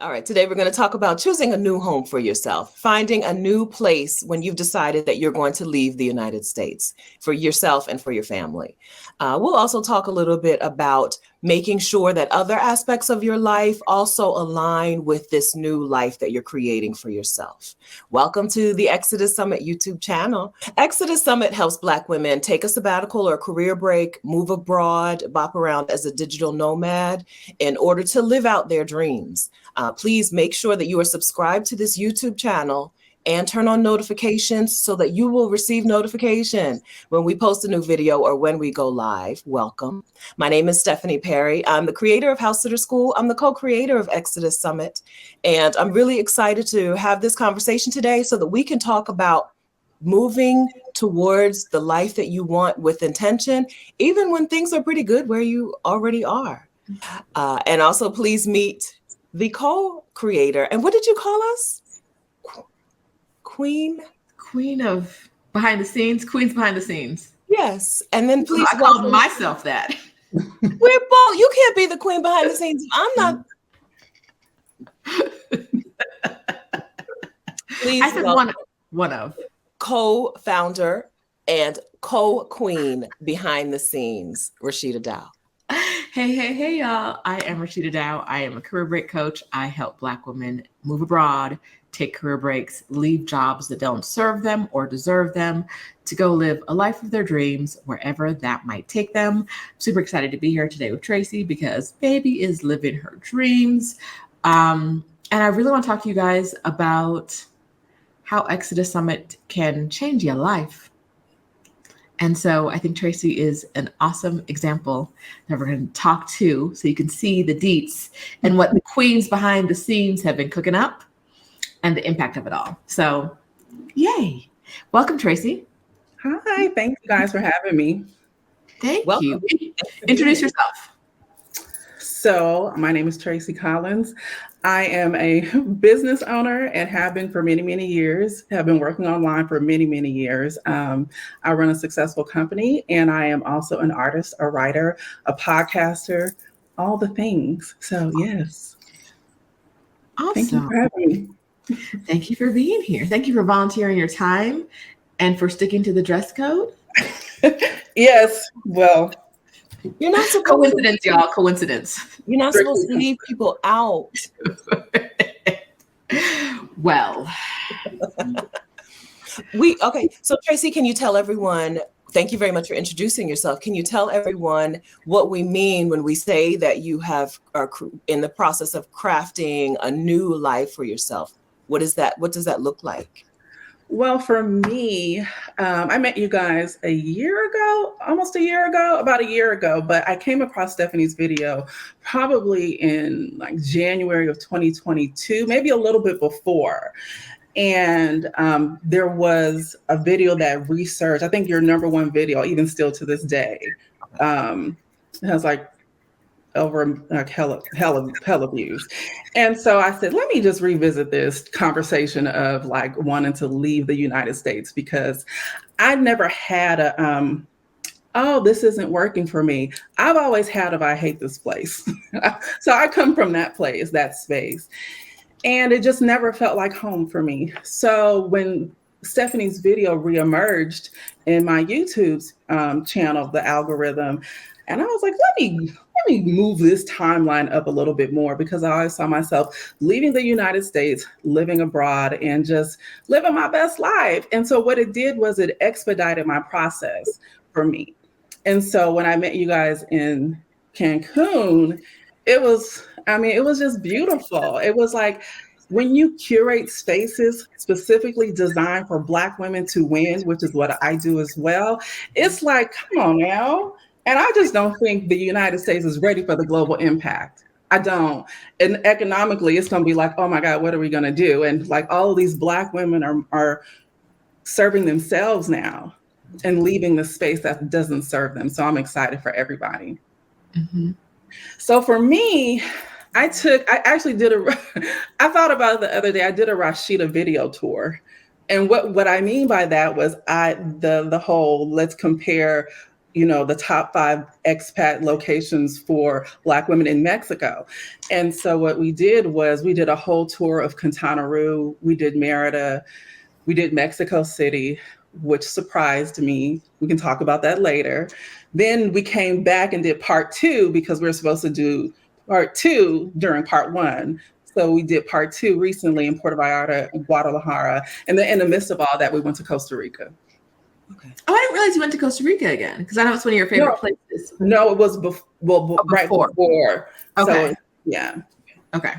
All right, today we're going to talk about choosing a new home for yourself, finding a new place when you've decided that you're going to leave the United States for yourself and for your family. We'll also talk a little bit about making sure that other aspects of your life also align with this new life that you're creating for yourself. Welcome to the Exodus Summit YouTube channel. Exodus Summit helps Black women take a sabbatical or career break, move abroad, bop around as a digital nomad in order to live out their dreams. Please make sure that you are subscribed to this YouTube channel and turn on notifications so that you will receive notification when we post a new video or when we go live. Welcome. My name is Stephanie Perry. I'm the creator of House Sitter School. I'm the co-creator of Exodus Summit. And I'm really excited to have this conversation today so that we can talk about moving towards the life that you want with intention, even when things are pretty good where you already are. And also please meet the co-creator. And what did you call us? Queen of behind the scenes, queens behind the scenes. Yes. And then please I called myself that. We're both. You can't be the queen behind the scenes. I'm not. Please. I said one of. Co-founder and co-queen behind the scenes, Rashida Dow. Hey, y'all. I am Rashida Dow. I am a career break coach. I help Black women move abroad, take career breaks, leave jobs that don't serve them or deserve them to go live a life of their dreams wherever that might take them. Super excited to be here today with Tracie because baby is living her dreams. And I really want to talk to you guys about how Exodus Summit can change your life. And so I think Tracie is an awesome example that we're going to talk to so you can see the deets and what the queens behind the scenes have been cooking up and the impact of it all. So, yay. Welcome, Tracie. Hi, thank you guys for having me. Thank you. Introduce yourself. So, my name is Tracie Collins. I am a business owner and have been for many, many years, have been working online for many, many years. I run a successful company and I am also an artist, a writer, a podcaster, all the things. So, yes. Awesome. Thank you for having me. Thank you for being here. Thank you for volunteering your time and for sticking to the dress code. Yes, well, you're not supposed coincidence, to, y'all. Coincidence. You're not supposed to leave people out. Well, okay. So Tracie, can you tell everyone? Thank you very much for introducing yourself. Can you tell everyone what we mean when we say that you are in the process of crafting a new life for yourself? What is that? What does that look like? Well, for me, I met you guys about a year ago, but I came across Stephanie's video probably in like January of 2022, maybe a little bit before. And there was a video that researched, I think your number one video, even still to this day, it has like over like hella views. And so I said, let me just revisit this conversation of like wanting to leave the United States because I never had oh, this isn't working for me. I've always had I hate this place. So I come from that place, that space. And it just never felt like home for me. So when Stephanie's video reemerged in my YouTube channel, the algorithm, and I was like, let me move this timeline up a little bit more because I always saw myself leaving the United States, living abroad, and just living my best life. And so what it did was it expedited my process for me. And so when I met you guys in Cancun, it was just beautiful. It was like when you curate spaces specifically designed for Black women to win, which is what I do as well, it's like, come on now. And I just don't think the United States is ready for the global impact. I don't. And economically, it's going to be like, oh my God, what are we going to do? And like all of these Black women are serving themselves now and leaving the space that doesn't serve them. So I'm excited for everybody. Mm-hmm. So for me, I thought about it the other day, I did a Rashida video tour. And what I mean by that was the whole, let's compare the top 5 expat locations for Black women in Mexico. And so what we did was we did a whole tour of Quintana Roo. We did Mérida. We did Mexico City, which surprised me. We can talk about that later. Then we came back and did part 2 because we were supposed to do part 2 during part 1. So we did part 2 recently in Puerto Vallarta and Guadalajara. And then in the midst of all that, we went to Costa Rica. Okay. Oh, I didn't realize you went to Costa Rica again, because I know it's one of your favorite places. No, it was right before. Okay. So, yeah. Okay.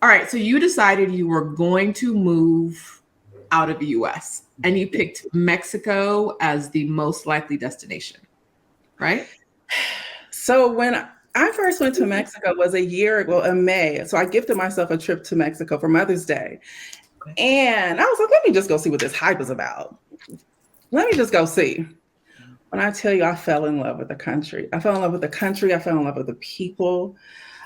All right. So you decided you were going to move out of the US and you picked Mexico as the most likely destination, right? So when I first went to Mexico was a year ago in May. So I gifted myself a trip to Mexico for Mother's Day. And I was like, let me just go see what this hype is about. Let me just go see. When I tell you, I fell in love with the country. I fell in love with the country. I fell in love with the people.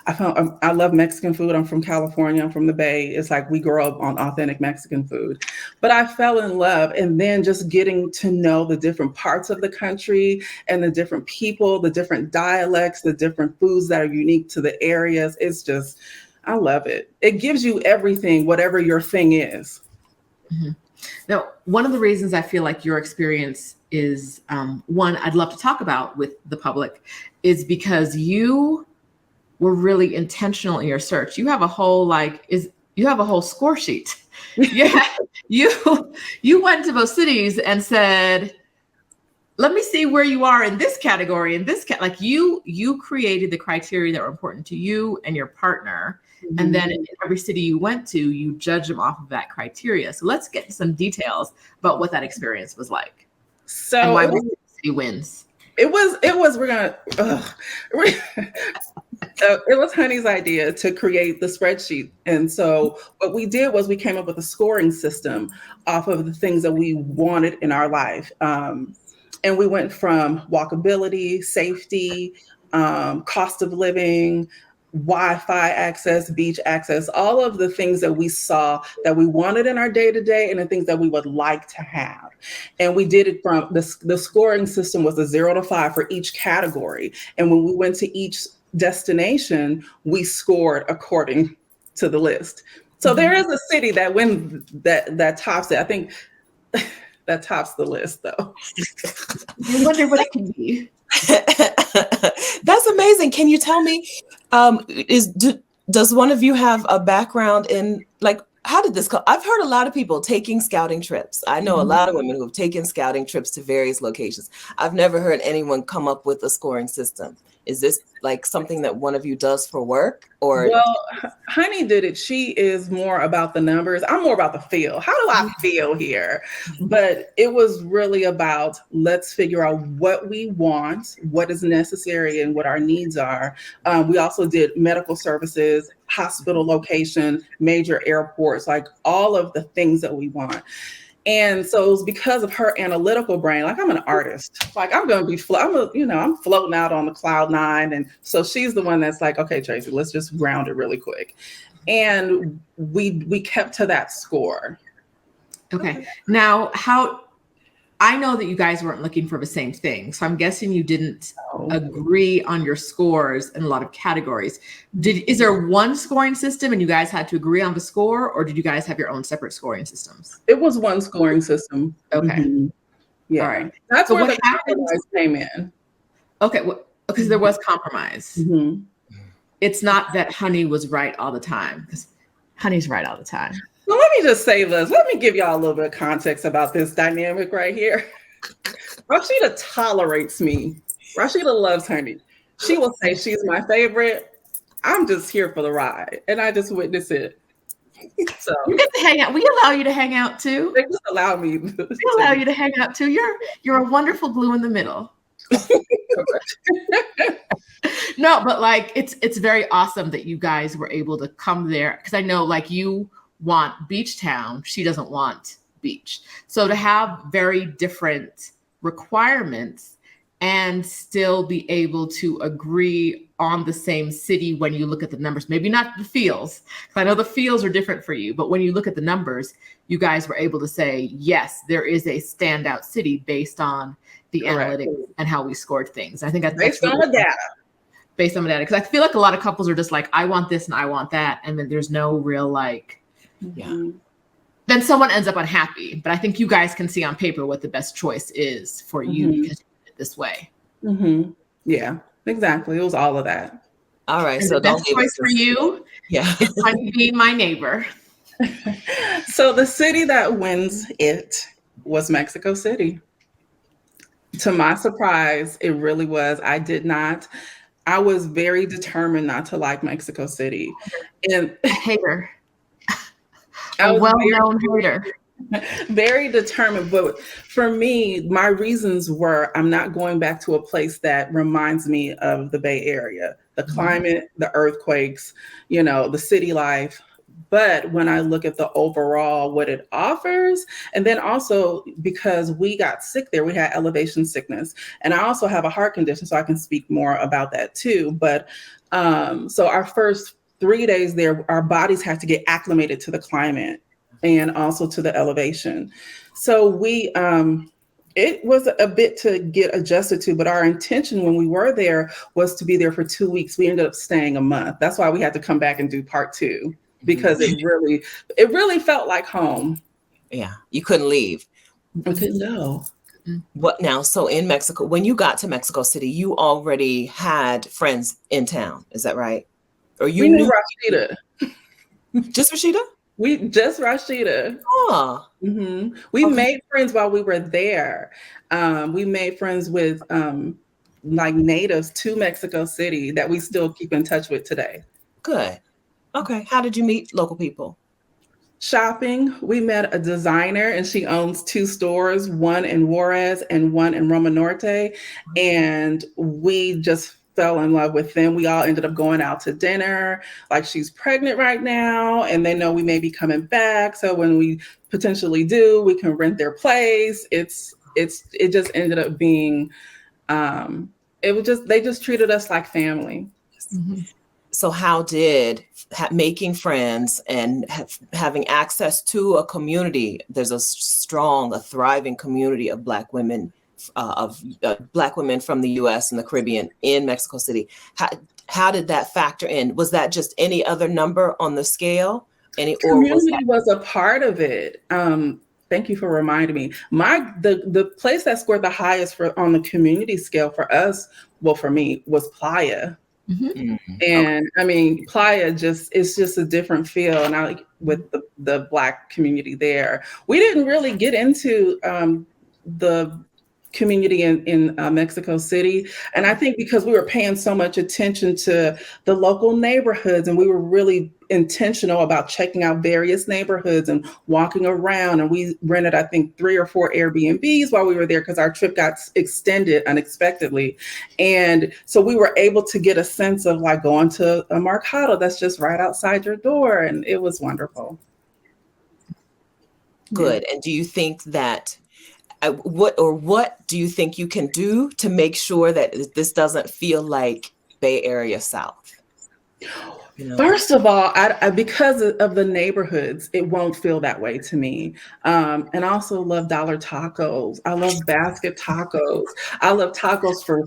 I love Mexican food. I'm from California. I'm from the Bay. It's like we grow up on authentic Mexican food. But I fell in love, and then just getting to know the different parts of the country and the different people, the different dialects, the different foods that are unique to the areas. It's just, I love it. It gives you everything, whatever your thing is. Mm-hmm. Now, one of the reasons I feel like your experience is one I'd love to talk about with the public is because you were really intentional in your search. You have a whole score sheet. Yeah, you went to both cities and said, let me see where you are in this category, in this like you created the criteria that were important to you and your partner. Mm-hmm. And then in every city you went to, you judged them off of that criteria. So let's get some details about what that experience was like. So and why the city wins. It was Honey's idea to create the spreadsheet. And so what we did was we came up with a scoring system off of the things that we wanted in our life. And we went from walkability, safety, cost of living, Wi-Fi access, beach access, all of the things that we saw that we wanted in our day-to-day and the things that we would like to have. And we did it from the scoring system was a 0 to 5 for each category. And when we went to each destination, we scored according to the list. So there is a city that that tops it. I think that tops the list though. I wonder what it can be. That's amazing. Can you tell me, does one of you have a background in, like, how did this come? I've heard a lot of people taking scouting trips. I know a lot of women who have taken scouting trips to various locations. I've never heard anyone come up with a scoring system. Is this like something that one of you does for work? Or well, Honey did it. She is more about the numbers. I'm more about the feel. How do I feel here? But it was really about, let's figure out what we want, what is necessary, and what our needs are. We also did medical services, hospital location, major airports, like all of the things that we want. And so it was because of her analytical brain. Like, I'm an artist. Like, I'm going to be, I'm floating out on the cloud 9. And so she's the one that's like, okay, Tracie, let's just ground it really quick. And we kept to that score. Okay. Now, I know that you guys weren't looking for the same thing. So I'm guessing you didn't agree on your scores in a lot of categories. Is there one scoring system and you guys had to agree on the score, or did you guys have your own separate scoring systems? It was one scoring system. Okay. Mm-hmm. Yeah. All right. That's where the compromise came in. Okay. Well, because there was compromise. Mm-hmm. It's not that Honey was right all the time, because Honey's right all the time. Well, let me just say this. Let me give y'all a little bit of context about this dynamic right here. Rashida tolerates me. Rashida loves Honey. She will say she's my favorite. I'm just here for the ride, and I just witness it. So you get to hang out. We allow you to hang out too. They just allow me. We allow you to hang out too. You're a wonderful glue in the middle. No, but like it's very awesome that you guys were able to come there, because I know like you want beach town, she doesn't want beach. So to have very different requirements and still be able to agree on the same city when you look at the numbers, maybe not the feels, because I know the feels are different for you, but when you look at the numbers, you guys were able to say, yes, there is a standout city based on the Correct. analytics and how we scored things. I think that's Based on the data. Based on the data. Because I feel like a lot of couples are just like, I want this and I want that. And then there's no real like, then someone ends up unhappy. But I think you guys can see on paper what the best choice is for you because you did it this way. Yeah, exactly. It was all of that. All right. And So the don't best leave choice us. for you is going to be my neighbor. So the city that wins it was Mexico City. To my surprise, it really was. I was very determined not to like Mexico City. And A hater. I A was well-known hater. very determined. But for me, my reasons were I'm not going back to a place that reminds me of the Bay Area, the climate, the earthquakes, the city life. But when I look at the overall, what it offers, and then also because we got sick there, we had elevation sickness. And I also have a heart condition, so I can speak more about that too. But so our first 3 days there, our bodies had to get acclimated to the climate and also to the elevation. So it was a bit to get adjusted to, but our intention when we were there was to be there for 2 weeks. We ended up staying a month. That's why we had to come back and do part 2. Because it really felt like home. Yeah, you couldn't leave. I couldn't go. What now? So in Mexico, when you got to Mexico City, you already had friends in town. Is that right? Or you knew knew Rashida? Just Rashida? Just Rashida. Oh. We made friends while we were there. We made friends with like natives to Mexico City that we still keep in touch with today. Good. Okay. How did you meet local people? Shopping. We met a designer and she owns 2 stores, one in Juarez and one in Roma Norte. And we just fell in love with them. We all ended up going out to dinner. Like, she's pregnant right now and they know we may be coming back. So when we potentially do, we can rent their place. It just ended up being, they just treated us like family. So how did making friends and having access to a community, there's a thriving community of Black women, Black women from the U.S. and the Caribbean in Mexico City. How did that factor in? Was that just any other number on the scale? Community was a part of it. Thank you for reminding me. The place that scored the highest on the community scale for us, well, for me, was Playa. And I mean, Playa it's just a different feel. And with the Black community there, we didn't really get into the community in Mexico City. And I think because we were paying so much attention to the local neighborhoods and we were really intentional about checking out various neighborhoods and walking around. And we rented, I think, 3 or 4 Airbnbs while we were there because our trip got extended unexpectedly. And so we were able to get a sense of like going to a mercado that's just right outside your door. And it was wonderful. Good. And do you think that what do you think you can do to make sure that this doesn't feel like Bay Area South? First of all, because of the neighborhoods, it won't feel that way to me. And I also love dollar tacos. I love basket tacos. I love tacos for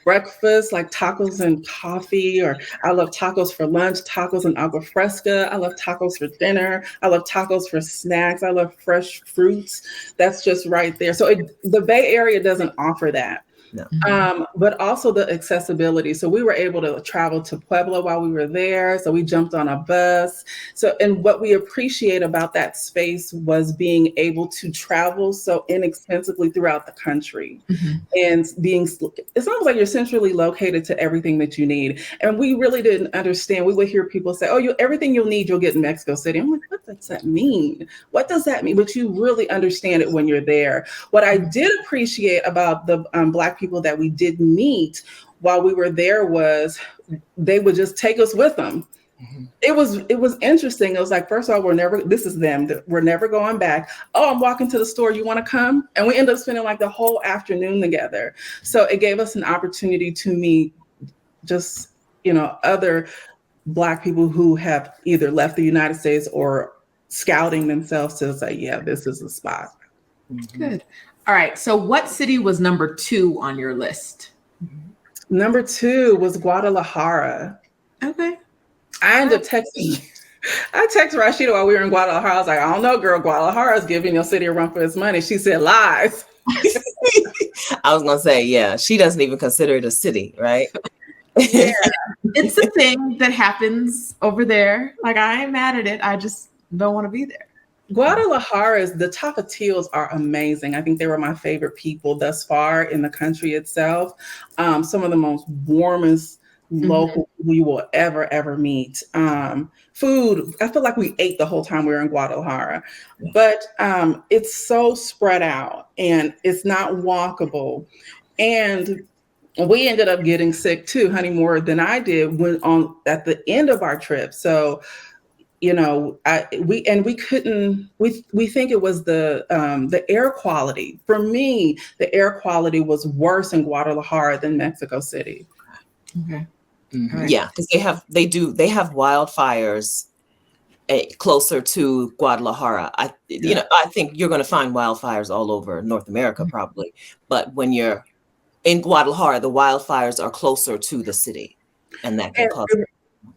breakfast, like tacos and coffee, or I love tacos for lunch, tacos and agua fresca. I love tacos for dinner. I love tacos for snacks. I love fresh fruits. That's just right there. So the Bay Area doesn't offer that. No. But also the accessibility. So we were able to travel to Puebla while we were there. So we jumped on a bus. And what we appreciate about that space was being able to travel so inexpensively throughout the country. And it's almost like you're centrally located to everything that you need. And we really didn't understand. We would hear people say, oh, everything you'll need, you'll get in Mexico City. I'm like, what does that mean? What does that mean? But you really understand it when you're there. What I did appreciate about the Black people that we did meet while we were there was they would just take us with them. It was interesting. It was like, first of all, this is them. We're never going back. Oh, I'm walking to the store. You want to come? And we ended up spending like the whole afternoon together. So it gave us an opportunity to meet just, other Black people who have either left the United States or scouting themselves to say, yeah, this is the spot. Good. All right. So what city was number 2 on your list? Number 2 was Guadalajara. Okay. I ended up texting. I texted Rashida while we were in Guadalajara. I was like, I don't know, girl. Guadalajara is giving your city a run for its money. She said lies. I was gonna say, yeah, she doesn't even consider it a city, right? Yeah. It's a thing that happens over there. Like, I ain't mad at it. I just don't want to be there. Guadalajara, the Tapatios are amazing. I think they were my favorite people thus far in the country itself. Some of the most warmest local people you will ever meet. Food, I feel like we ate the whole time we were in Guadalajara, but it's so spread out and it's not walkable. And we ended up getting sick too, honey, more than I did at the end of our trip. So, you know, we think it was the air quality. For me, the air quality was worse in Guadalajara than Mexico City. Okay. Mm-hmm. Right. Yeah, because they have wildfires closer to Guadalajara. I think you're going to find wildfires all over North America probably, but when you're in Guadalajara, the wildfires are closer to the city, and that can cause.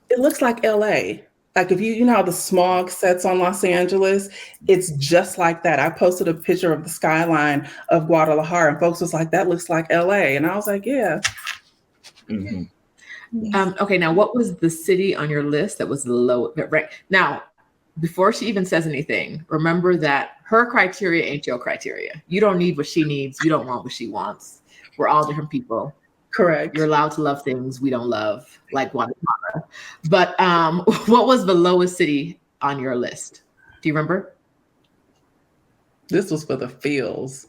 It looks like LA. Like if you know how the smog sets on Los Angeles, it's just like that. I posted a picture of the skyline of Guadalajara, and folks was like, "That looks like LA," and I was like, "Yeah." Mm-hmm. Okay, now what was the city on your list that was low? Right now, before she even says anything, remember that her criteria ain't your criteria. You don't need what she needs. You don't want what she wants. We're all different people. Correct. You're allowed to love things we don't love, like Guatemala. But what was the lowest city on your list? Do you remember? This was for the feels.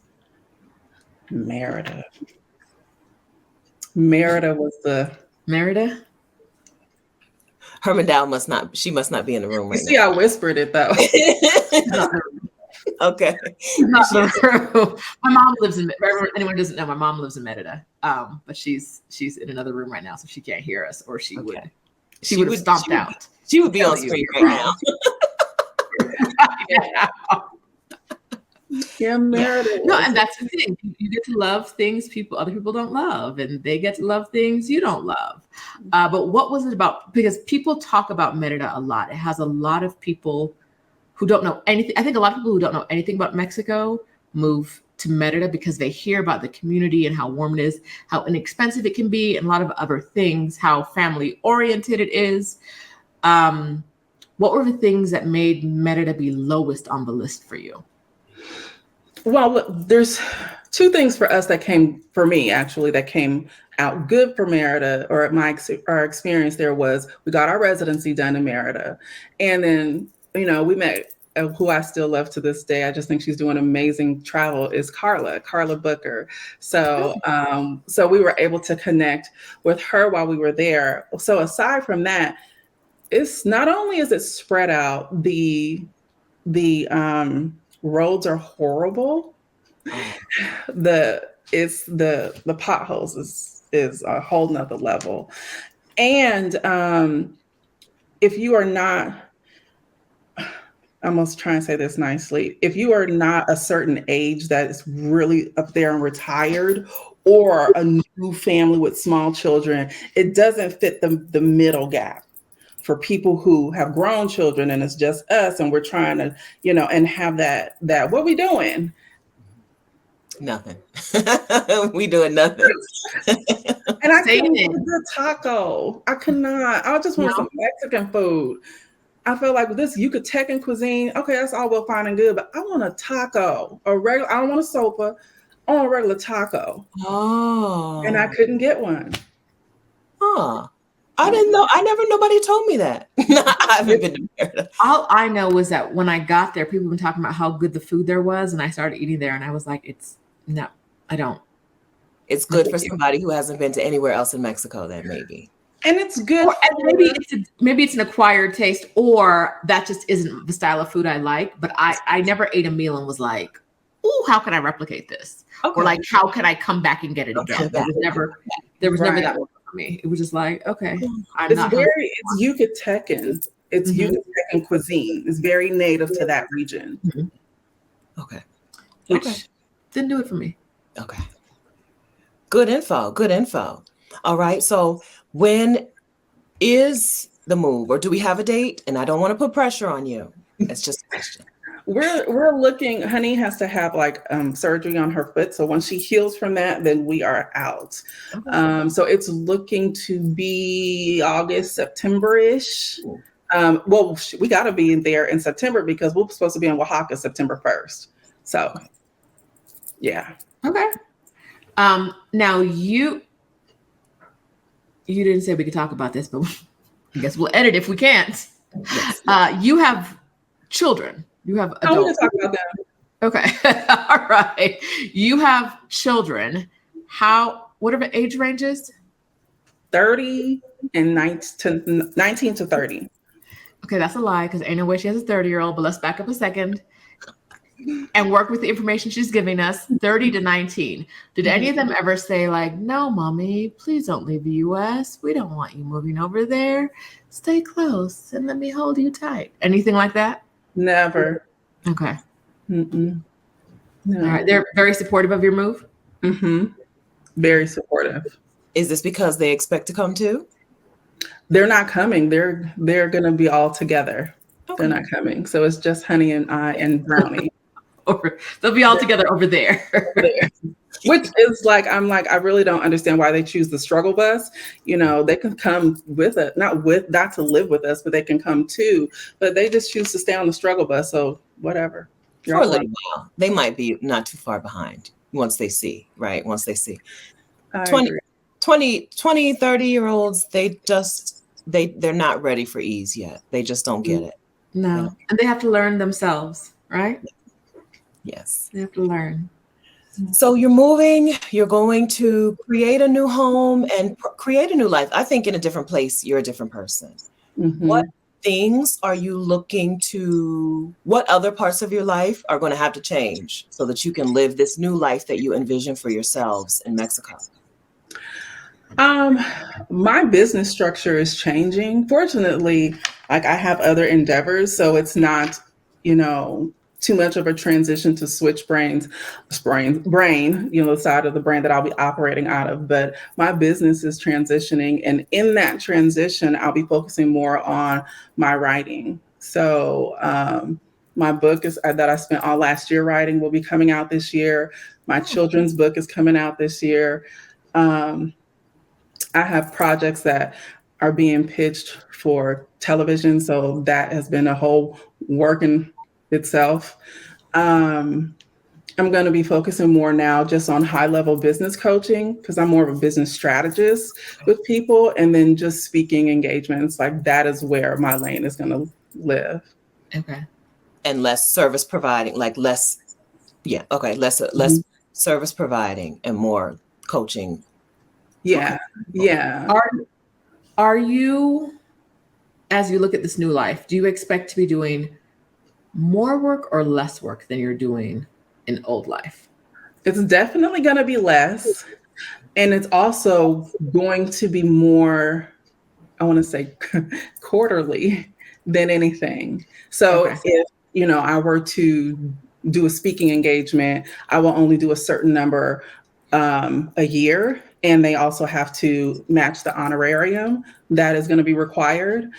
Mérida. Mérida was the Mérida? Hermandale must not be in the room right see, now. I whispered it though. Okay. My mom lives in. Anyone doesn't know, my mom lives in Mérida. But she's in another room right now, so she can't hear us, or she would have stomped out. She would be on screen right now. Yeah, Mérida. No, and that's the thing. You get to love things other people don't love, and they get to love things you don't love. But what was it about? Because people talk about Mérida a lot. It has a lot of people who don't know anything. I think a lot of people who don't know anything about Mexico move to Mérida because they hear about the community and how warm it is, how inexpensive it can be, and a lot of other things, how family oriented it is. What were the things that made Mérida be lowest on the list for you? Well, look, there's two things for us that came out good for Mérida, or our experience there was we got our residency done in Mérida, and then we met who I still love to this day. I just think she's doing amazing travel. Is Carla Booker. So so we were able to connect with her while we were there. So aside from that, it's not only is it spread out, the roads are horrible. The potholes is a whole nother level. And if you are not, I must try and say this nicely, if you are not a certain age that is really up there and retired, or a new family with small children, it doesn't fit the middle gap for people who have grown children and it's just us and we're trying to, and have that what we doing? Nothing. We doing nothing. And I couldn't get a good taco. I could not. I just want some Mexican food. I feel like this Yucatecan cuisine, okay, that's all well fine and good, but I want a taco, I don't want a sopa, I want a regular taco. Oh. And I couldn't get one. Huh. I didn't know. Nobody told me that. I haven't been to Mérida. All I know was that when I got there, people have been talking about how good the food there was, and I started eating there, and I was like, I don't. It's good for somebody who hasn't been to anywhere else in Mexico, then maybe. And it's good. Maybe it's an acquired taste, or that just isn't the style of food I like. But I never ate a meal and was like, "Ooh, how can I replicate this?" Okay. Or like, "How can I come back and get it again?" There was never that one for me. It was just like, okay, it's Yucatecan. It's Yucatecan cuisine. It's very native to that region. Okay. Didn't do it for me. Okay. Good info. Good info. All right. So when is the move, or do we have a date? And I don't want to put pressure on you. It's just a question. We're looking. Honey has to have like surgery on her foot, so once she heals from that, then we are out. Okay. So it's looking to be August, September-ish. Well, we got to be in there in September because we're supposed to be in Oaxaca September 1st. So, yeah. Okay. Now you didn't say we could talk about this, but I guess we'll edit if we can't. Yes. You have children. You have I want adults. to talk about that. Okay. All right. You have children. What are the age ranges? 30 and 19 to 30. Okay, that's a lie because ain't no way she has a 30-year-old, but let's back up a second and work with the information she's giving us. 30 to 19. Did any of them ever say like, no, mommy, please don't leave the US. We don't want you moving over there. Stay close and let me hold you tight. Anything like that? Never. Okay. Mm-mm. No. All right. They're very supportive of your move? Mm-hmm. Very supportive. Is this because they expect to come too? They're not coming. They're going to be all together. Okay. They're not coming. So it's just Honey and I and Brownie. They'll be all together over there. Which is like, I'm like, I really don't understand why they choose the struggle bus. You know, they can come with it, not to live with us, but they can come too. But they just choose to stay on the struggle bus. So whatever. For a little while. They might be not too far behind once they see, right? Once they see. 20, 30-year-olds, they're not ready for ease yet. They just don't get it. No. You know? And they have to learn themselves, right? Yes. They have to learn. So you're moving, you're going to create a new home and create a new life. I think in a different place, you're a different person. Mm-hmm. What things are you what other parts of your life are going to have to change so that you can live this new life that you envision for yourselves in Mexico? My business structure is changing. Fortunately, like I have other endeavors, so it's not, too much of a transition to switch brain, the side of the brain that I'll be operating out of. But my business is transitioning. And in that transition, I'll be focusing more on my writing. So my book that I spent all last year writing will be coming out this year. My children's book is coming out this year. I have projects that are being pitched for television. So that has been a whole work in itself. I'm going to be focusing more now just on high-level business coaching because I'm more of a business strategist with people, and then just speaking engagements. Like that is where my lane is going to live. Okay. And less service providing, less service providing and more coaching. Yeah. Yeah. Are you, as you look at this new life, do you expect to be doing more work or less work than you're doing in old life? It's definitely going to be less. And it's also going to be more, I want to say quarterly than anything. So if, I were to do a speaking engagement, I will only do a certain number a year. And they also have to match the honorarium that is going to be required.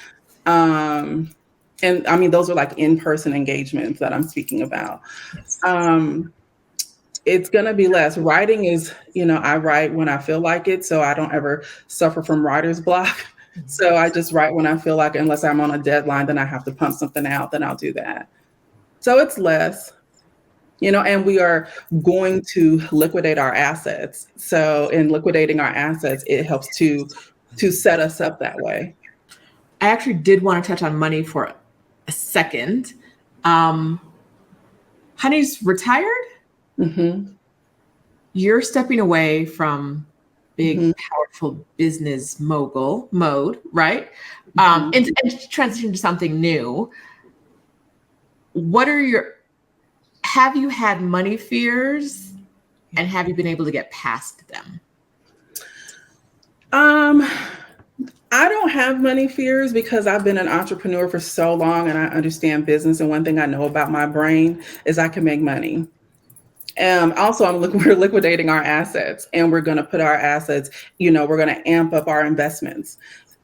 And I mean, those are like in-person engagements that I'm speaking about. It's going to be less. Writing is, I write when I feel like it. So I don't ever suffer from writer's block. So I just write when I feel like it, unless I'm on a deadline, then I have to pump something out, then I'll do that. So it's less, and we are going to liquidate our assets. So in liquidating our assets, it helps to set us up that way. I actually did want to touch on money for a second. Honey's retired. Mm-hmm. You're stepping away from big, powerful business mogul mode, right? And transition to something new. Have you had money fears, and have you been able to get past them? I don't have money fears because I've been an entrepreneur for so long and I understand business. And one thing I know about my brain is I can make money. Also, we're liquidating our assets, and we're going to put our assets, we're going to amp up our investments,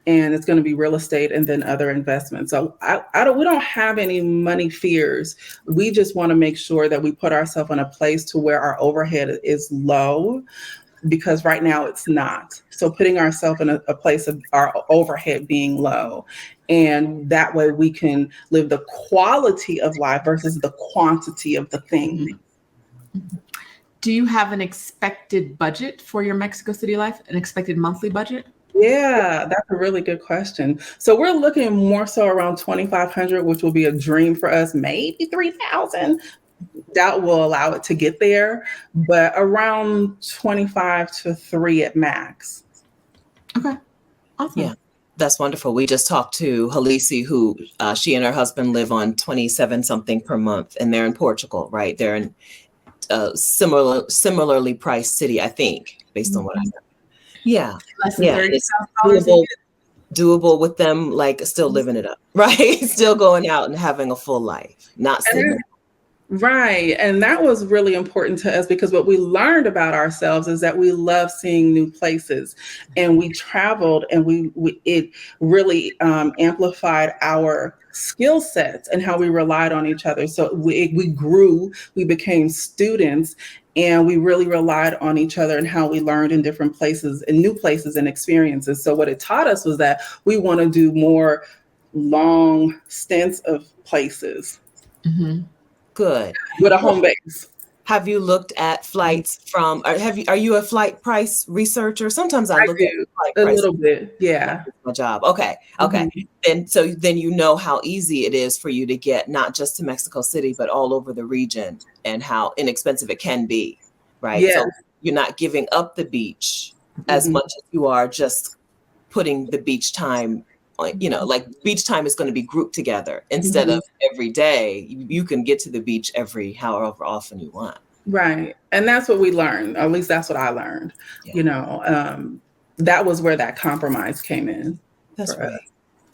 and it's going to be real estate and then other investments. So we don't have any money fears. We just want to make sure that we put ourselves in a place to where our overhead is low, because right now it's not. So putting ourselves in a place of our overhead being low, and that way we can live the quality of life versus the quantity of the thing. Do you have an expected budget for your Mexico City life? An expected monthly budget? Yeah, that's a really good question. So we're looking more so around 2,500, which will be a dream for us. Maybe 3,000. That will allow it to get there, but around 25 to 3 at max. Okay, awesome. Yeah, that's wonderful. We just talked to Halisi, who she and her husband live on 27 something per month, and they're in Portugal, right? They're in similarly priced city, I think, based on what I know. Yeah. Less than It's $30,000. doable with them, like still living it up, right? Still going out and having a full life, not sitting. Right. And that was really important to us, because what we learned about ourselves is that we love seeing new places, and we traveled, and it really amplified our skill sets and how we relied on each other. So we grew, we became students, and we really relied on each other and how we learned in different places and new places and experiences. So what it taught us was that we want to do more long stints of places. Mm-hmm. Good. With a home base. Have you looked at flights from? Are you a flight price researcher? Sometimes I look at flight a price. little bit. Yeah. My job. Okay. And so then you know how easy it is for you to get not just to Mexico City, but all over the region, and how inexpensive it can be, right? Yeah. So you're not giving up the beach as much as you are just putting the beach time. Like beach time is going to be grouped together instead of every day. You can get to the beach however often you want. Right. And that's what we learned. At least that's what I learned. Yeah. That was where that compromise came in. That's right.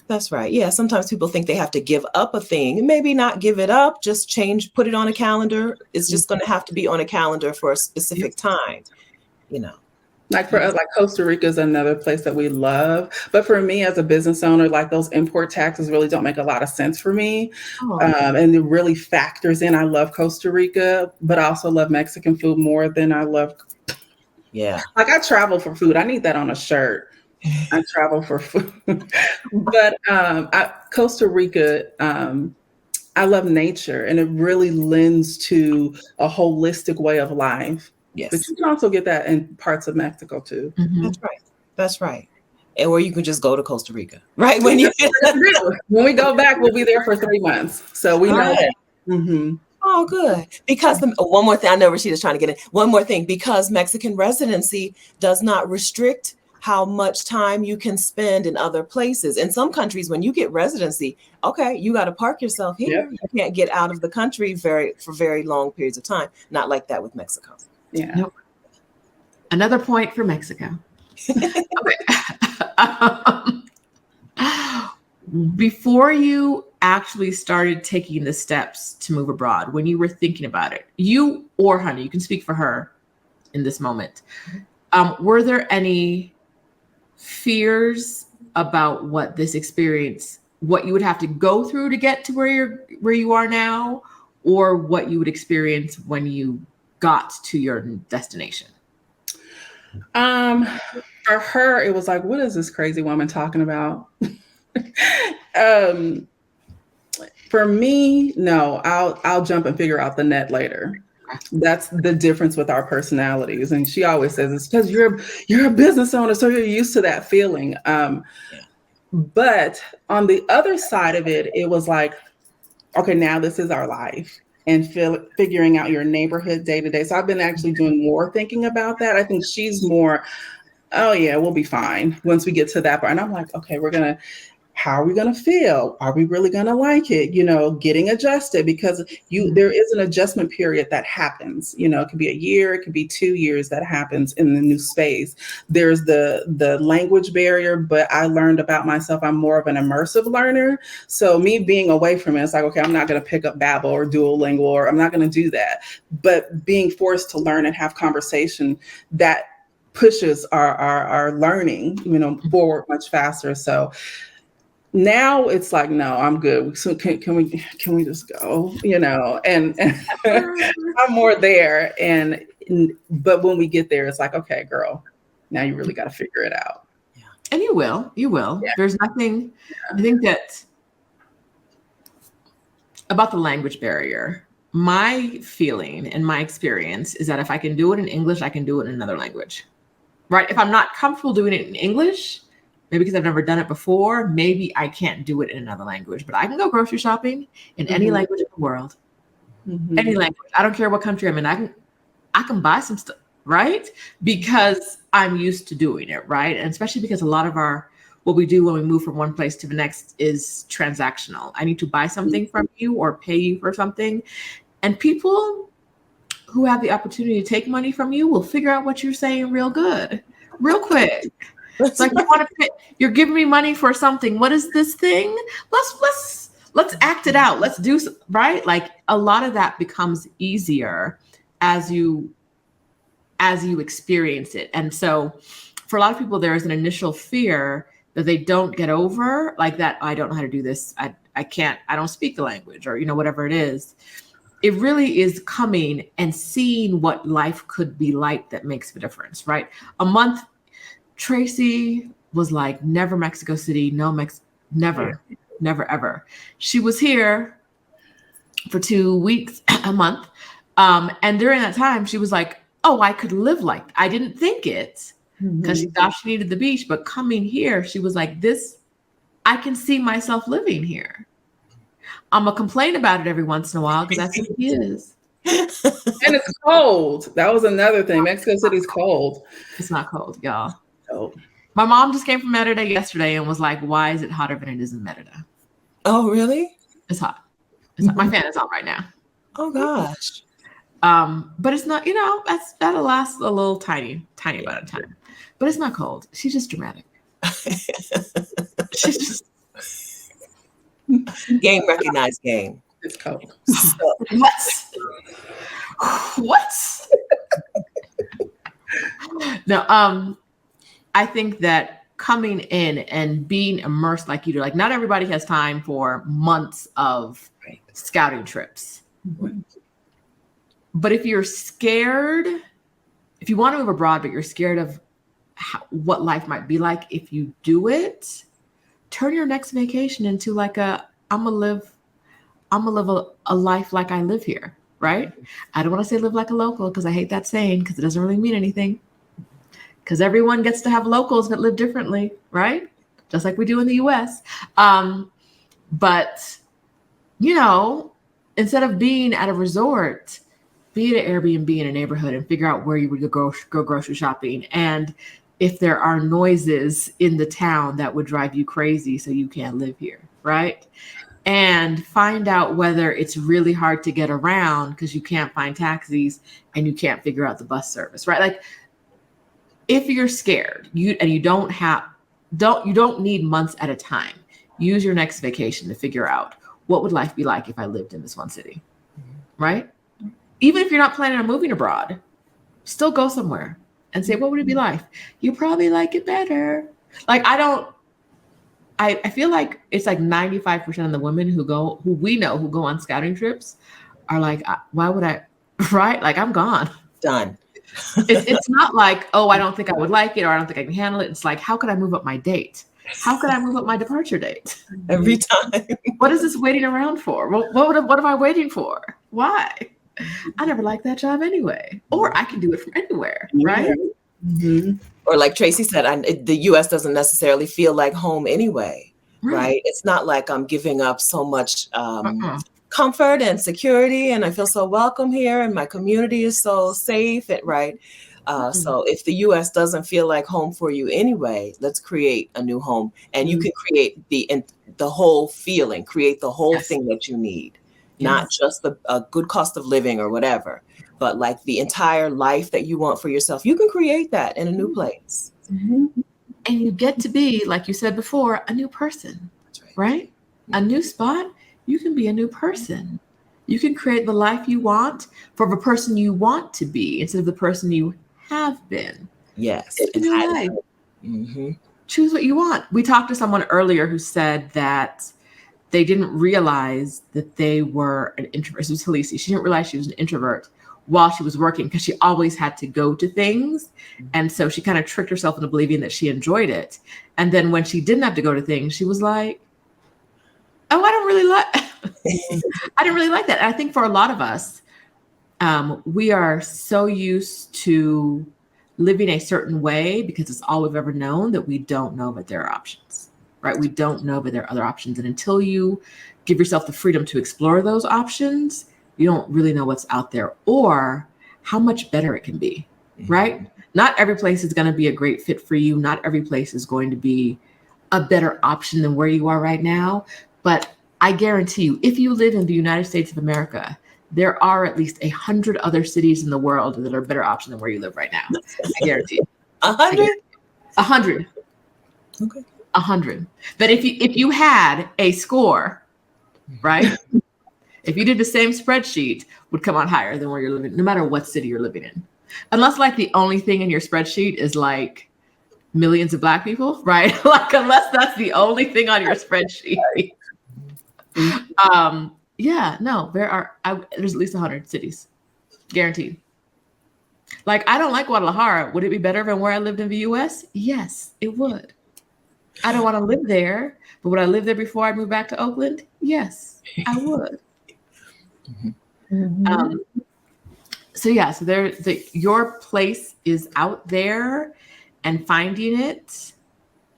That's right. Yeah. Sometimes people think they have to give up a thing. Maybe not give it up, just put it on a calendar. It's just going to have to be on a calendar for a specific time, Like for us, like Costa Rica is another place that we love. But for me as a business owner, like those import taxes really don't make a lot of sense for me. And it really factors in. I love Costa Rica, but I also love Mexican food more than I love. Yeah. Like I travel for food. I need that on a shirt. I travel for food. But Costa Rica, I love nature, and it really lends to a holistic way of life. Yes. But you can also get that in parts of Mexico too. Mm-hmm. That's right. And or you can just go to Costa Rica, right? When we go back, we'll be there for 3 months. So we know that. Mm-hmm. Oh, good. Because one more thing, I know Rashida's trying to get in. One more thing, because Mexican residency does not restrict how much time you can spend in other places. In some countries, when you get residency, okay, you got to park yourself here. Yep. You can't get out of the country for very long periods of time. Not like that with Mexico. Yeah. Nope. Another point for Mexico. Before you actually started taking the steps to move abroad, when you were thinking about it, you or Honey, you can speak for her in this moment. Were there any fears about what this experience, what you would have to go through to get to where you are now, or what you would experience when you got to your destination? For her, it was like, what is this crazy woman talking about? For me, no, I'll jump and figure out the net later. That's the difference with our personalities. And she always says it's because you're a business owner, so you're used to that feeling. But on the other side of it, it was like, okay, now this is our life. And figuring out your neighborhood day to day. So I've been actually doing more thinking about that. I think she's more, oh yeah, we'll be fine once we get to that part. And I'm like, okay, we're gonna how are we going to feel? Are we really going to like it? Getting adjusted, because there is an adjustment period that happens. It could be a year, it could be 2 years that happens in the new space. There's the language barrier, but I learned about myself, I'm more of an immersive learner. So me being away from it, it's like, okay, I'm not going to pick up Babbel or Duolingo, or I'm not going to do that. But being forced to learn and have conversation, that pushes our learning, forward much faster. So now it's like, no, I'm good. So can we just go, and I'm more there. But when we get there, it's like, okay, girl, now you really got to figure it out. Yeah. And you will. Yeah. There's nothing, I think that about the language barrier, my feeling and my experience is that if I can do it in English, I can do it in another language, right? If I'm not comfortable doing it in English, maybe because I've never done it before, maybe I can't do it in another language, but I can go grocery shopping in any language in the world, any language. I don't care what country I'm in. I can buy some stuff, right? Because I'm used to doing it, right? And especially because a lot of what we do when we move from one place to the next is transactional. I need to buy something from you or pay you for something. And people who have the opportunity to take money from you will figure out what you're saying real good, real quick. It's like, you're giving me money for something. What is this thing? Let's act it out. Let's do, right? Like a lot of that becomes easier as you experience it. And so for a lot of people, there is an initial fear that they don't get over, like that, I don't know how to do this. I can't, I don't speak the language, or, whatever it is. It really is coming and seeing what life could be like that makes the difference, right? A month, Tracie was like, never Mexico City, never, ever. She was here for 2 weeks, a month. And during that time, she was like, oh, I could live like, I didn't think it because she thought she needed the beach. But coming here, she was like, I can see myself living here. I'm going to complain about it every once in a while because that's who he is. And it's cold. That was another thing. Mexico City's cold. It's not cold, y'all. Oh. My mom just came from Mérida yesterday and was like, why is it hotter than it is in Mérida? Oh, really? It's hot. It's hot. My fan is on right now. Oh, gosh. But it's not, that'll last a little tiny amount of time. But it's not cold. She's just dramatic. She's just... Game recognized game. It's cold. What? No, I think that coming in and being immersed like you do, like not everybody has time for months of scouting trips. But if you're scared, if you want to move abroad, but you're scared of what life might be like if you do it, turn your next vacation into like I'm gonna live a life like I live here, right? I don't want to say live like a local because I hate that saying because it doesn't really mean anything. Because everyone gets to have locals that live differently, right? Just like we do in the US. But, instead of being at a resort, be at an Airbnb in a neighborhood and figure out where you would go grocery shopping. And if there are noises in the town that would drive you crazy so you can't live here, right? And find out whether it's really hard to get around because you can't find taxis and you can't figure out the bus service, right? Like, if you're scared, you don't need months at a time. Use your next vacation to figure out what would life be like if I lived in this one city, right? Even if you're not planning on moving abroad, still go somewhere and say, what would it be like? You probably like it better. Like, I feel like it's like 95% of the women who we know who go on scouting trips are like, why would I, right? Like, I'm gone. Done. It's not like, oh, I don't think I would like it, or I don't think I can handle it. It's like, how could I move up my date? How could I move up my departure date? Every time. What is this waiting around for? What am I waiting for? Why? I never liked that job anyway. Or I can do it from anywhere, right? Mm-hmm. Or like Tracie said, the U.S. doesn't necessarily feel like home anyway, right? It's not like I'm giving up so much comfort and security, and I feel so welcome here, and my community is so safe, right? So if the U.S. doesn't feel like home for you anyway, let's create a new home. And you can create the whole feeling, create the whole thing that you need, not just a good cost of living or whatever, but like the entire life that you want for yourself. You can create that in a new place. And you get to be, like you said before, a new person, right? A new spot, you can be a new person. You can create the life you want for the person you want to be instead of the person you have been. Yes. It's a new life. Choose what you want. We talked to someone earlier who said that they didn't realize that they were an introvert. It was Halisi. She didn't realize she was an introvert while she was working because she always had to go to things. And so she kind of tricked herself into believing that she enjoyed it. And then when she didn't have to go to things, she was like, oh, I don't really like, I didn't really like that. And I think for a lot of us, we are so used to living a certain way because it's all we've ever known that we don't know that there are options, right? We don't know that there are other options. And until you give yourself the freedom to explore those options, you don't really know what's out there or how much better it can be, right? Not every place is going to be a great fit for you. Not every place is going to be a better option than where you are right now. But I guarantee you, if you live in the United States of America, there are at least 100 other cities in the world that are a better option than where you live right now. I guarantee you. 100? 100. Okay. 100. But if you had a score, right? If you did the same spreadsheet, would come out higher than where you're living, no matter what city you're living in. Unless like the only thing in your spreadsheet is like millions of Black people, right? Like unless that's the only thing on your spreadsheet. Yeah, no, there's at least 100 cities, guaranteed. Like I don't like Guadalajara. Would it be better than where I lived in the US? Yes, it would. I don't want to live there, but would I live there before I moved back to Oakland? Yes, I would. So your place is out there, and finding it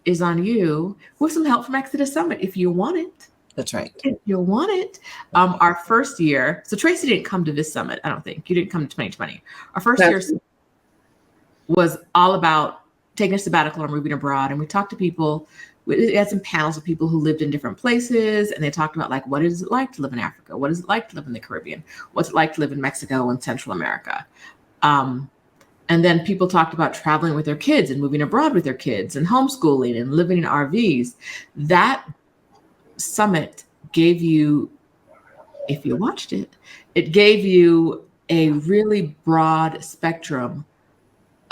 is on you with some help from Exodus Summit if you want it. That's right. If you want it. Our first year, so Tracie didn't come to this summit. I don't think you didn't come to 2020. Our first year was all about taking a sabbatical and moving abroad, and we talked to people. We had some panels of people who lived in different places, and they talked about like, what is it like to live in Africa? What is it like to live in the Caribbean? What's it like to live in Mexico and Central America? And then people talked about traveling with their kids and moving abroad with their kids and homeschooling and living in RVs. That summit gave you, if you watched it, it gave you a really broad spectrum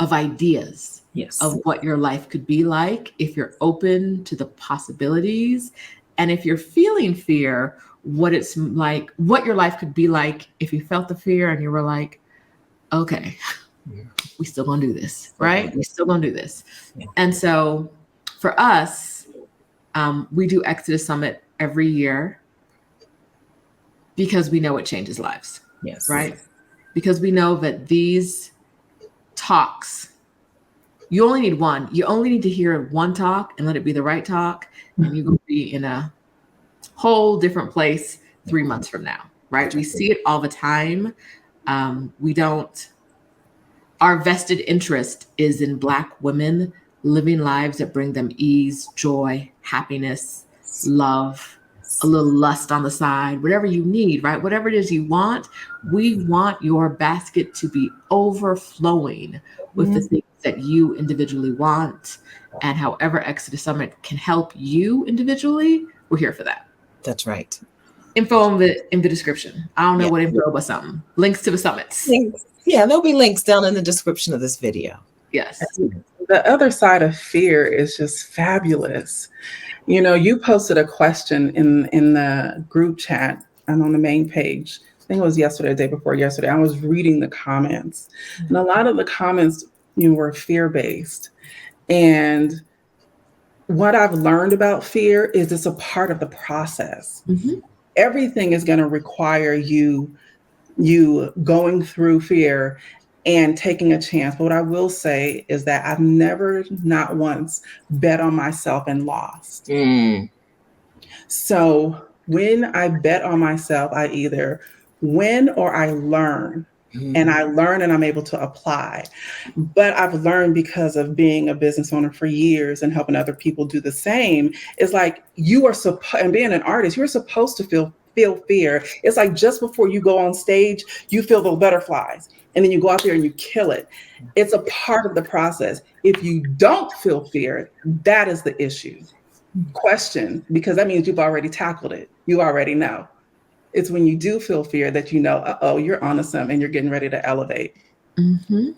of ideas. Yes. Of what your life could be like if you're open to the possibilities. And if you're feeling fear, what it's like, what your life could be like if you felt the fear and you were like, okay, we still gonna do this, right? We still gonna do this. And so for us, we do Exodus Summit every year because we know it changes lives. Yes. Right? Because we know that these talks, you only need one. You only need to hear one talk and let it be the right talk. And you're going to be in a whole different place 3 months from now, right? We see it all the time. Our vested interest is in Black women living lives that bring them ease, joy, happiness, love, a little lust on the side, whatever you need, right? Whatever it is you want, we want your basket to be overflowing with the things that you individually want. And however Exodus Summit can help you individually, we're here for that. That's right. Info in the description. I don't know what info, but something. Links to the summits. Yeah, there'll be links down in the description of this video. Yes. The other side of fear is just fabulous. You know, you posted a question in the group chat and on the main page. I think it was yesterday, the day before yesterday. I was reading the comments, and a lot of the comments, were fear-based. And what I've learned about fear is it's a part of the process. Everything is going to require you going through fear and taking a chance. But what I will say is that I've never, not once, bet on myself and lost. So when I bet on myself, I either win or I learn. and I learn and I'm able to apply. But I've learned, because of being a business owner for years and helping other people do the same, is like, you are supposed, and being an artist, you're supposed to feel fear. It's like just before you go on stage, you feel the butterflies, and then you go out there and you kill it. It's a part of the process. If you don't feel fear, that is the issue. Question, because that means you've already tackled it. You already know. It's when you do feel fear that you know, uh-oh, you're onto something and you're getting ready to elevate. Mm-hmm.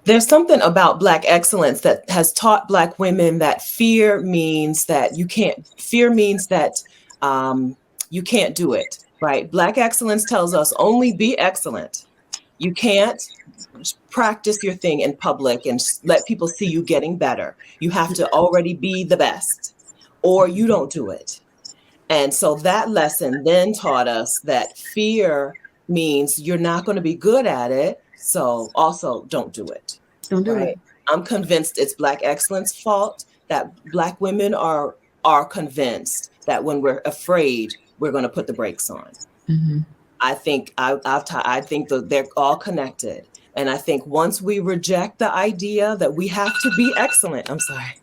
There's something about Black excellence that has taught Black women that fear means that you can't do it, right? Black excellence tells us only be excellent. You can't practice your thing in public and let people see you getting better. You have to already be the best, or you don't do it. And so that lesson then taught us that fear means you're not going to be good at it. So also don't do it. Don't do right? it. I'm convinced it's Black excellence fault that Black women are convinced that when we're afraid, we're going to put the brakes on. Mm-hmm. I think I think that they're all connected. And I think once we reject the idea that we have to be excellent, I'm sorry.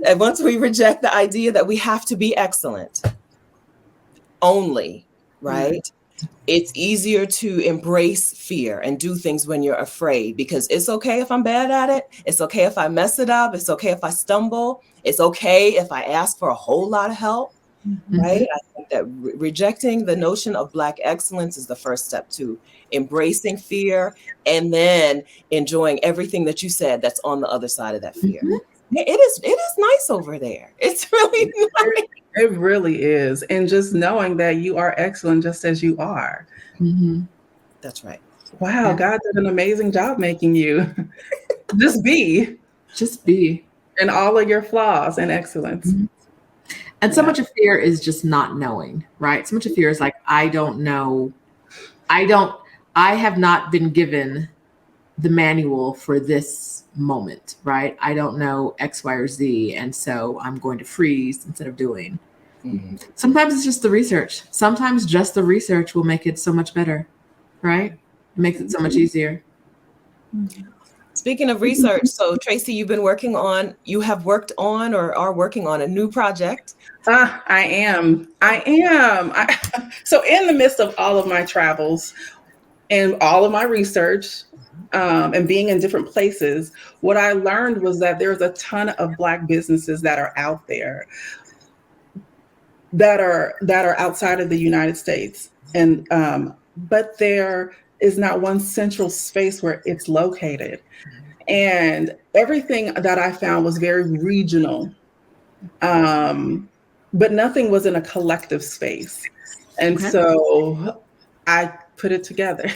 And once we reject the idea that we have to be excellent only, right? Mm-hmm. It's easier to embrace fear and do things when you're afraid, because it's okay if I'm bad at it. It's okay if I mess it up. It's okay if I stumble. It's okay if I ask for a whole lot of help, mm-hmm. right? I think that rejecting the notion of Black excellence is the first step to embracing fear and then enjoying everything that you said that's on the other side of that fear. Mm-hmm. It is nice over there. It's really nice. It really is. And just knowing that you are excellent just as you are. Mm-hmm. That's right. Wow, yeah. God did an amazing job making you. Just be. And all of your flaws and excellence. Mm-hmm. And so much of fear is just not knowing, right? So much of fear is like, I don't know. I have not been given the manual for this moment, right? I don't know X, Y, or Z. And so I'm going to freeze instead of doing. Mm-hmm. Sometimes it's just the research. Sometimes just the research will make it so much better, right? It makes it so much easier. Speaking of research, so Tracie, you have worked on or are working on a new project. I am. So in the midst of all of my travels and all of my research, and being in different places, what I learned was that there's a ton of Black businesses that are out there that are outside of the United States, and but there is not one central space where it's located, and everything that I found was very regional, but nothing was in a collective space, and so I put it together.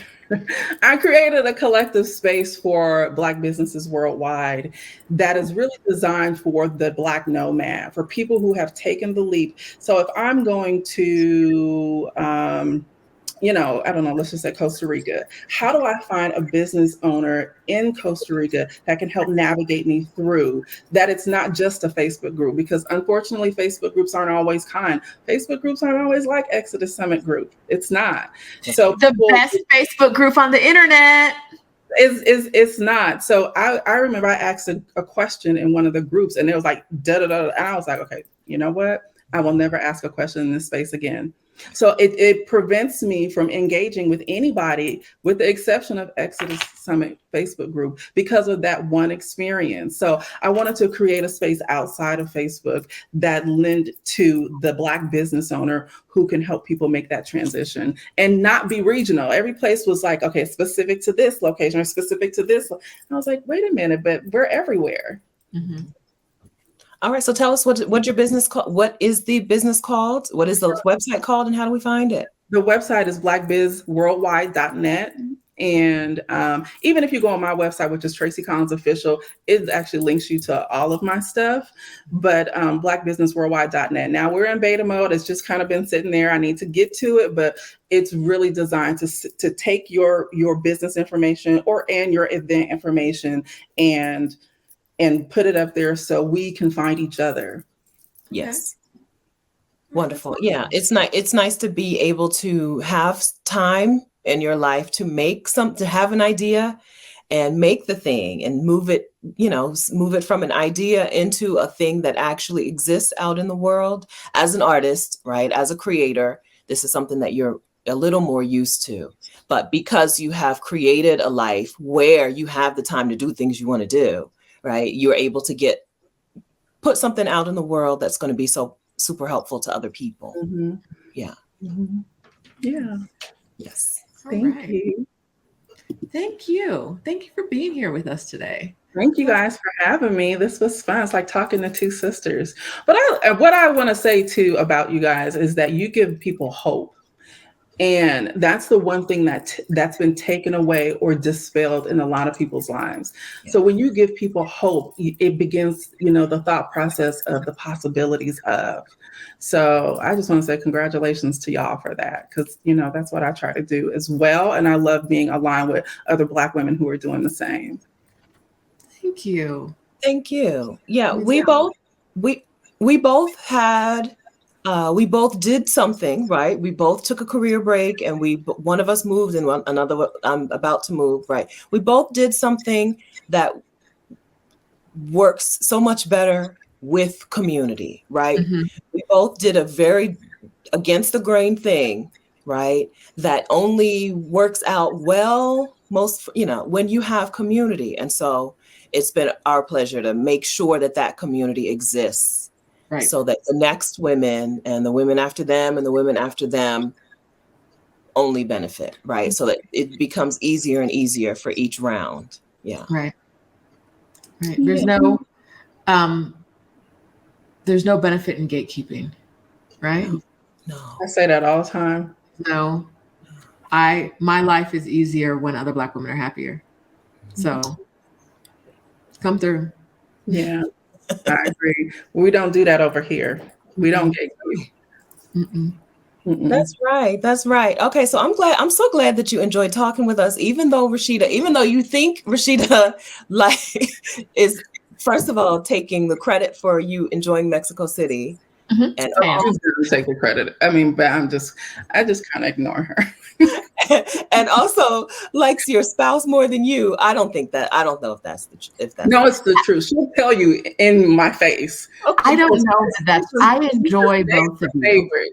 I created a collective space for Black businesses worldwide that is really designed for the Black nomad, for people who have taken the leap. So if I'm going to, I don't know, let's just say Costa Rica, how do I find a business owner in Costa Rica that can help navigate me through that? It's not just a Facebook group, because unfortunately, Facebook groups aren't always kind. Facebook groups aren't always like Exodus Summit group. It's not. So the best Facebook group on the internet. It's not. So I remember I asked a question in one of the groups, and it was like, da-da-da. And I was like, okay, you know what? I will never ask a question in this space again. So it prevents me from engaging with anybody, with the exception of Exodus Summit Facebook group, because of that one experience. So I wanted to create a space outside of Facebook that lend to the Black business owner who can help people make that transition and not be regional. Every place was like, okay, specific to this location or specific to this. And I was like, wait a minute, but we're everywhere. Mm-hmm. All right. So tell us what your business called. What is the business called? What is the website called, and how do we find it? The website is blackbizworldwide.net. And even if you go on my website, which is Tracie Collins Official, it actually links you to all of my stuff. But blackbusinessworldwide.net. Now we're in beta mode. It's just kind of been sitting there. I need to get to it, but it's really designed to take your business information and your event information and put it up there so we can find each other. Yes. Wonderful. Yeah. It's nice to be able to have time in your life to have an idea and make the thing and move it, move it from an idea into a thing that actually exists out in the world. As an artist, right? As a creator, this is something that you're a little more used to. But because you have created a life where you have the time to do things you want to do, right? You're able to put something out in the world that's going to be so super helpful to other people. Mm-hmm. Yeah. Mm-hmm. Yeah. Yes. Thank you. Thank you. Thank you for being here with us today. Thank you guys for having me. This was fun. It's like talking to two sisters. But what I want to say too about you guys is that you give people hope. And that's the one thing that's been taken away or dispelled in a lot of people's lives. Yeah. So when you give people hope, it begins, the thought process of the possibilities of. So I just want to say congratulations to y'all for that, because, that's what I try to do as well. And I love being aligned with other Black women who are doing the same. Thank you. Thank you. Yeah, we both did something, right? We both took a career break, and one of us moved and another I'm about to move, right? We both did something that works so much better with community, right? Mm-hmm. We both did a very against the grain thing, right? That only works out well when you have community. And so it's been our pleasure to make sure that community exists. Right. So that the next women and the women after them and the women after them only benefit, right? So that it becomes easier and easier for each round. Yeah. Right. Right. There's no benefit in gatekeeping, right? No. I say that all the time. No. My life is easier when other Black women are happier. So come through. Yeah. I agree. We don't do that over here. We don't get you. Mm-mm. Mm-mm. That's right. That's right. Okay. So I'm so glad that you enjoyed talking with us, even though you think Rashida is first of all taking the credit for you enjoying Mexico City. Mm-hmm. And she's going to take the credit. I mean, but I just kind of ignore her. And also likes your spouse more than you. I don't know if that's No, it's the truth. She'll tell you in my face. Okay. I don't know that I enjoy both of you. Favorite.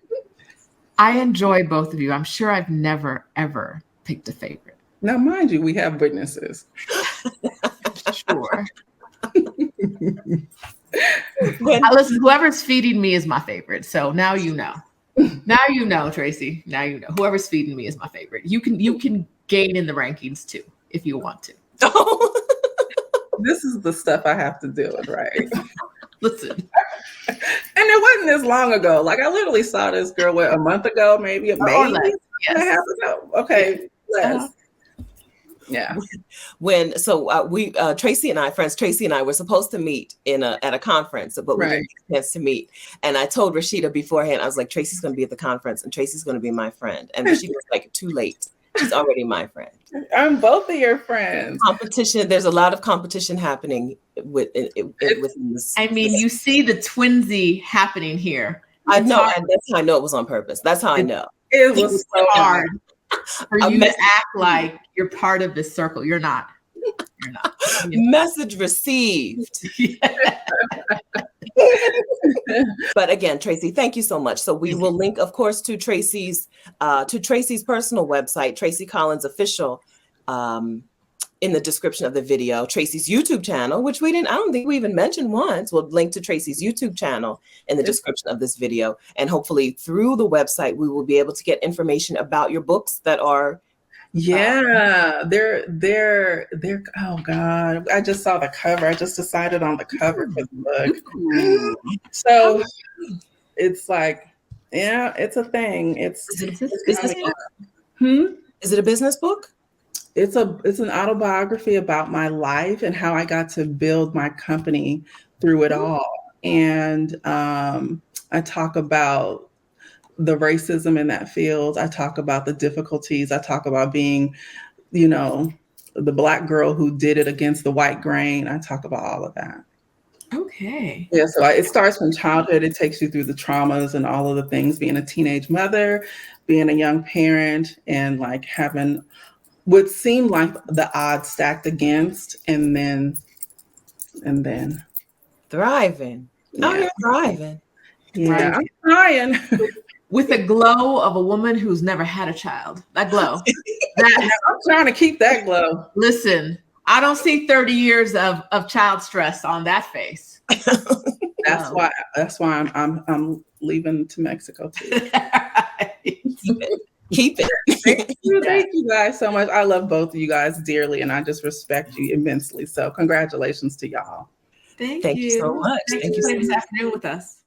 I enjoy both of you. I'm sure I've never ever picked a favorite. Now, mind you, we have witnesses. Sure. Listen, whoever's feeding me is my favorite. So now you know. Now you know, Tracie. Now you know. Whoever's feeding me is my favorite. You can gain in the rankings too if you want to. This is the stuff I have to deal with, right? Listen. And it wasn't this long ago. Like I literally saw this girl a month ago, maybe Yes. half ago. Okay, less. Yeah. Tracie and I were supposed to meet at a conference, but we didn't get a chance to meet. And I told Rashida beforehand, I was like, Tracie's going to be at the conference and Tracie's going to be my friend. And Rashida was like, too late. She's already my friend. I'm both of your friends. Competition. There's a lot of competition happening within this. I mean, you see the twinsy happening here. I know, and that's how I know it was on purpose. That's how I know. It was so hard for you to act like you're part of this circle. You're not. You're not. Message received. But again, Tracie, thank you so much. So we will link, of course, to Tracie's personal website, Tracie Collins Official, in the description of the video. Tracie's YouTube channel, which I don't think we even mentioned once. We'll link to Tracie's YouTube channel in the description of this video. And hopefully through the website, we will be able to get information about your books that are they're oh God, I just saw the cover. I just decided on the cover for the book. So it's like, yeah, it's a thing. Is it a business book? It's an autobiography about my life and how I got to build my company through it all. And I talk about the racism in that field. I talk about the difficulties. I talk about being, the Black girl who did it against the white grain. I talk about all of that. Okay. Okay. Yeah, so it starts from childhood. It takes you through the traumas and all of the things, being a teenage mother, being a young parent, and like having what seemed like the odds stacked against, and then Thriving. Oh, yeah, you're thriving. yeah, I'm trying. With the glow of a woman who's never had a child. That glow. That I'm trying to keep that glow. listen, I don't see 30 years of child stress on that face. That's why I'm leaving to Mexico too. Keep it. Thank you guys so much. I love both of you guys dearly, and I just respect you immensely. So congratulations to y'all. Thank Thank you so much. Thanks Thank for you so playing this much. afternoon with us.